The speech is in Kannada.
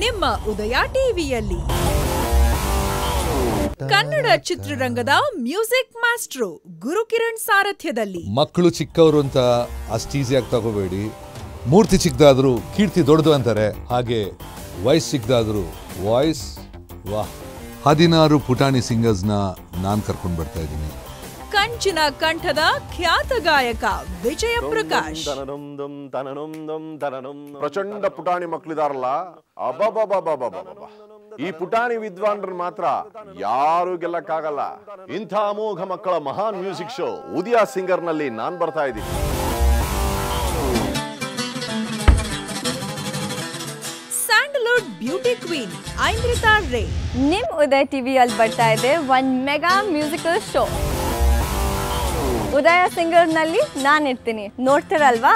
ನಿಮ್ಮ ಉದಯ ಟಿವಿಯಲ್ಲಿ ಕನ್ನಡ ಚಿತ್ರರಂಗದ ಮ್ಯೂಸಿಕ್ ಮಾಸ್ಟ್ರು ಗುರುಕಿರಣ್ ಸಾರಥ್ಯದಲ್ಲಿ. ಮಕ್ಕಳು ಚಿಕ್ಕವರು ಅಂತ ಅಷ್ಟು ಈಸಿಯಾಗಿ ತಗೋಬೇಡಿ. ಮೂರ್ತಿ ಚಿಕ್ಕದಾದ್ರೂ ಕೀರ್ತಿ ದೊಡ್ಡದು ಅಂತಾರೆ, ಹಾಗೆ ವಾಯ್ಸ್ ಚಿಕ್ಕದಾದ್ರೂ ವಾಯ್ಸ್ ವಾಹ್. 16 ಪುಟಾಣಿ ಸಿಂಗರ್ಸ್ನ ನಾನು ಕರ್ಕೊಂಡು ಬರ್ತಾ ಇದ್ದೀನಿ. ಕಂಚಿನ ಕಂಠದ ಖ್ಯಾತ ಗಾಯಕ ವಿಜಯ ಪ್ರಕಾಶ್. ಪ್ರಚಂಡ ಪುಟಾಣಿ ಮಕ್ಕಳಿದಾರಲ್ಲ, ಈ ಪುಟಾಣಿ ವಿದ್ವಾನ್ರ ಮಾತ್ರ ಯಾರು ಗೆಲ್ಲಕ್ಕಾಗಲ್ಲ. ಇಂಥ ಅಮೋಘ ಮಕ್ಕಳ ಮಹಾನ್ ಮ್ಯೂಸಿಕ್ ಶೋ ಉದಯ ಸಿಂಗರ್ ನಲ್ಲಿ ನಾನ್ ಬರ್ತಾ ಇದ್ದೀನಿ. ಸ್ಯಾಂಡಲ್ವುಡ್ ಬ್ಯೂಟಿ ಕ್ವೀನ್ ಐಂದ್ರಿತಾ ರೇ ನಿಮ್ ಉದಯ ಟಿವಿಯಲ್ಲಿ ಬರ್ತಾ ಇದೆ ಒಂದು ಮೆಗಾ ಮ್ಯೂಸಿಕಲ್ ಶೋ. ಉದಯ ಸಿಂಗರ್ ನಲ್ಲಿ ನಾನಿರ್ತೀನಿ, ನೋಡ್ತಿರಲ್ವಾ?